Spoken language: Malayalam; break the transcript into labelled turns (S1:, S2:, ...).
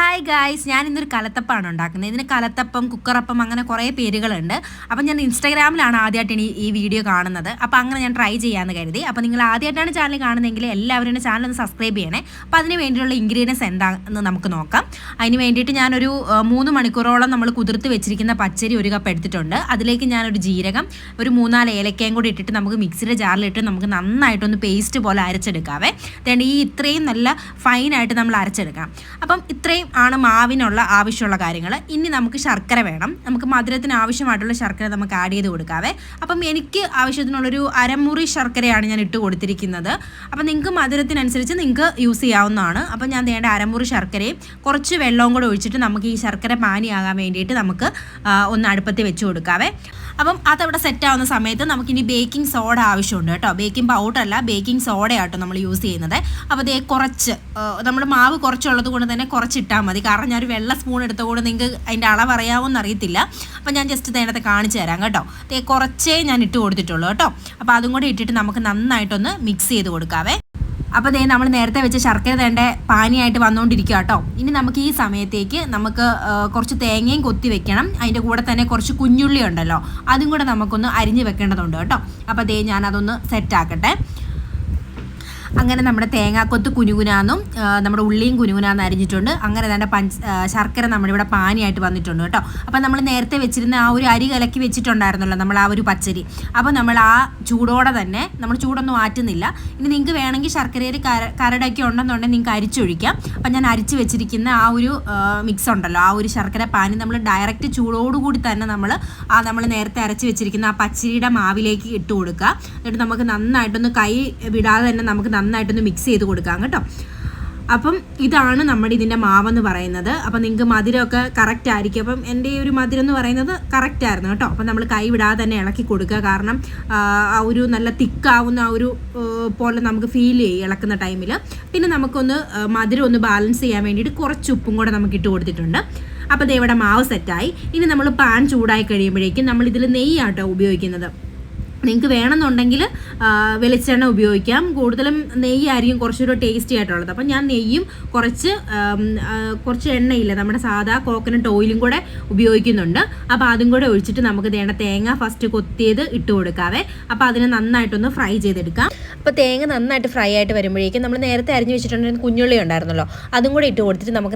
S1: ഹായ് ഗായ്സ്, ഞാൻ ഇന്നൊരു കലത്തപ്പമാണ് ഉണ്ടാക്കുന്നത്. ഇതിന് കലത്തപ്പം, കുക്കറപ്പം അങ്ങനെ കുറേ പേരുകളുണ്ട്. അപ്പം ഞാൻ ഇൻസ്റ്റാഗ്രാമിലാണ് ആദ്യമായിട്ടാണ് ഈ വീഡിയോ കാണുന്നത്. അപ്പോൾ അങ്ങനെ ഞാൻ ട്രൈ ചെയ്യാമെന്ന് കരുതി. അപ്പോൾ നിങ്ങൾ ആദ്യമായിട്ടാണ് ചാനൽ കാണുന്നതെങ്കിൽ എല്ലാവരും എൻ്റെ ചാനൽ ഒന്ന് സബ്സ്ക്രൈബ് ചെയ്യണേ. അപ്പോൾ അതിന് വേണ്ടിയുള്ള ഇൻഗ്രീഡിയൻസ് എന്താണെന്ന് നമുക്ക് നോക്കാം. അതിന് വേണ്ടിയിട്ട് ഞാനൊരു 3 മണിക്കൂറോളം നമ്മൾ കുതിർത്ത് വെച്ചിരിക്കുന്ന പച്ചരി 1 കപ്പ് എടുത്തിട്ടുണ്ട്. അതിലേക്ക് ഞാനൊരു ജീരകം, ഒരു 3-4 ഏലക്കയും കൂടി ഇട്ടിട്ട് നമുക്ക് മിക്സിയുടെ ജാറിലിട്ട് നമുക്ക് നന്നായിട്ടൊന്ന് പേസ്റ്റ് പോലെ അരച്ചെടുക്കാവേ. അതുകൊണ്ട് ഇത്രയും നല്ല ഫൈനായിട്ട് നമ്മൾ അരച്ചെടുക്കാം. അപ്പം ഇത്രയും ആണ് മാവിനുള്ള ആവശ്യമുള്ള കാര്യങ്ങൾ. ഇനി നമുക്ക് ശർക്കര വേണം. നമുക്ക് മധുരത്തിന് ആവശ്യമായിട്ടുള്ള ശർക്കര നമുക്ക് ആഡ് ചെയ്ത് കൊടുക്കാവേ. അപ്പം എനിക്ക് ആവശ്യത്തിനുള്ളൊരു അരമുറി ശർക്കരയാണ് ഞാൻ ഇട്ട് കൊടുത്തിരിക്കുന്നത്. അപ്പം നിങ്ങൾക്ക് മധുരത്തിനനുസരിച്ച് നിങ്ങൾക്ക് യൂസ് ചെയ്യാവുന്നതാണ്. അപ്പം ഞാൻ വേണ്ട അരമുറി ശർക്കരയും കുറച്ച് വെള്ളവും കൂടെ ഒഴിച്ചിട്ട് നമുക്ക് ഈ ശർക്കര പാനിയാകാൻ വേണ്ടിയിട്ട് നമുക്ക് ഒന്ന് അടുപ്പത്ത് വെച്ച് കൊടുക്കാവേ. അപ്പം അതവിടെ സെറ്റാവുന്ന സമയത്ത് നമുക്കിനി ബേക്കിംഗ് സോഡ ആവശ്യമുണ്ട് കേട്ടോ. ബേക്കിംഗ് പൗഡറല്ല, ബേക്കിംഗ് സോഡയാട്ടോ നമ്മൾ യൂസ് ചെയ്യുന്നത്. അപ്പോൾ അതേ കുറച്ച് നമ്മുടെ മാവ് കുറച്ചുള്ളത് കൊണ്ട് തന്നെ കുറച്ചിട്ടാൽ മതി. കാരണം ഞാനൊരു വെള്ള സ്പൂൺ എടുത്തുകൊണ്ട് നിങ്ങൾക്ക് അതിൻ്റെ അളവ് അറിയാവുമെന്ന് അറിയത്തില്ല. അപ്പം ഞാൻ ജസ്റ്റ് നേരത്തെ കാണിച്ചു തരാം കേട്ടോ. കുറച്ചേ ഞാൻ ഇട്ട് കൊടുത്തിട്ടുള്ളൂ കേട്ടോ. അപ്പോൾ അതും കൂടെ ഇട്ടിട്ട് നമുക്ക് നന്നായിട്ടൊന്ന് മിക്സ് ചെയ്ത് കൊടുക്കാവേ. അപ്പോൾ നമ്മൾ നേരത്തെ വെച്ച ശർക്കര തേണ്ട പാനിയായിട്ട് വന്നുകൊണ്ടിരിക്കുക കേട്ടോ. ഇനി നമുക്ക് ഈ സമയത്തേക്ക് നമുക്ക് കുറച്ച് തേങ്ങയും കൊത്തി വെക്കണം. അതിൻ്റെ കൂടെ തന്നെ കുറച്ച് കുഞ്ഞുള്ളി ഉണ്ടല്ലോ, അതും കൂടെ നമുക്കൊന്ന് അരിഞ്ഞ് വെക്കേണ്ടതുണ്ട് കേട്ടോ. അപ്പോൾ ഞാനതൊന്ന് സെറ്റാക്കട്ടെ. അങ്ങനെ നമ്മുടെ തേങ്ങാക്കൊത്ത് കുനുകുനാന്നും നമ്മുടെ ഉള്ളിയും കുനുകുനാന്ന് അരിഞ്ഞിട്ടുണ്ട്. അങ്ങനെ തന്നെ ശർക്കര നമ്മുടെ ഇവിടെ പാനിയായിട്ട് വന്നിട്ടുണ്ട് കേട്ടോ. അപ്പോൾ നമ്മൾ നേരത്തെ വെച്ചിരുന്ന ആ ഒരു അരി കലക്കി വെച്ചിട്ടുണ്ടായിരുന്നല്ലോ നമ്മൾ ആ ഒരു പച്ചരി. അപ്പോൾ നമ്മൾ ആ ചൂടോടെ തന്നെ, നമ്മൾ ചൂടൊന്നും മാറ്റുന്നില്ല. ഇനി നിങ്ങൾക്ക് വേണമെങ്കിൽ ശർക്കരയിൽ കരടൊക്കെ ഉണ്ടെന്നുണ്ടെങ്കിൽ നിങ്ങൾക്ക് അരിച്ചൊഴിക്കാം. അപ്പം ഞാൻ അരിച്ച് വെച്ചിരിക്കുന്ന ആ ഒരു മിക്സ് ഉണ്ടല്ലോ, ആ ഒരു ശർക്കര പാനി നമ്മൾ ഡയറക്റ്റ് ചൂടോടുകൂടി തന്നെ നമ്മൾ നേരത്തെ അരച്ച് വെച്ചിരിക്കുന്ന ആ പച്ചരിയുടെ മാവിലേക്ക് ഇട്ട് കൊടുക്കുക. എന്നിട്ട് നമുക്ക് നന്നായിട്ടൊന്ന് കൈ വിടാതെ തന്നെ നമുക്ക് നന്നായിട്ടൊന്ന് മിക്സ് ചെയ്ത് കൊടുക്കാം കേട്ടോ. അപ്പം ഇതാണ് നമ്മുടെ ഇതിൻ്റെ മാവെന്ന് പറയുന്നത്. അപ്പം നിങ്ങൾക്ക് മധുരമൊക്കെ കറക്റ്റ് ആയിരിക്കും. അപ്പം എൻ്റെ ഒരു മധുരം എന്ന് പറയുന്നത് കറക്റ്റ് ആയിരുന്നു കേട്ടോ. അപ്പം നമ്മൾ കൈ വിടാതെ തന്നെ ഇളക്കി കൊടുക്കുക. കാരണം ആ ഒരു നല്ല തിക്കാവുന്ന ആ ഒരു പോലെ നമുക്ക് ഫീൽ ചെയ്യും ഇളക്കുന്ന ടൈമിൽ. പിന്നെ നമുക്കൊന്ന് മധുരം ഒന്ന് ബാലൻസ് ചെയ്യാൻ വേണ്ടിയിട്ട് കുറച്ച് ഉപ്പും കൂടെ നമുക്ക് ഇട്ട് കൊടുത്തിട്ടുണ്ട്. അപ്പോൾ ഇവിടെ മാവ് സെറ്റായി. ഇനി നമ്മൾ പാൻ ചൂടായി കഴിയുമ്പോഴേക്കും നമ്മളിതിൽ നെയ്യാട്ടോ ഉപയോഗിക്കുന്നത്. നിങ്ങൾക്ക് വേണമെന്നുണ്ടെങ്കിൽ വെളിച്ചെണ്ണ ഉപയോഗിക്കാം. കൂടുതലും നെയ്യായിരിക്കും കുറച്ചൊരു ടേസ്റ്റി ആയിട്ടുള്ളത്. അപ്പം ഞാൻ നെയ്യും കുറച്ച് എണ്ണയില്ല, നമ്മുടെ സാധാ കോക്കനട്ട് ഓയിലും കൂടെ ഉപയോഗിക്കുന്നുണ്ട്. അപ്പോൾ അതും കൂടെ ഒഴിച്ചിട്ട് നമുക്ക് തേങ്ങ ഫസ്റ്റ് കൊത്തിയത് ഇട്ട് കൊടുക്കാവേ. അപ്പോൾ അതിനെ നന്നായിട്ടൊന്ന് ഫ്രൈ ചെയ്തെടുക്കാം. അപ്പോൾ തേങ്ങ നന്നായിട്ട് ഫ്രൈ ആയിട്ട് വരുമ്പോഴേക്കും നമ്മൾ നേരത്തെ അരിഞ്ഞ് വെച്ചിട്ടുണ്ടെങ്കിൽ കുഞ്ഞുള്ളി ഉണ്ടായിരുന്നല്ലോ, അതും കൂടെ ഇട്ട് കൊടുത്തിട്ട് നമുക്ക്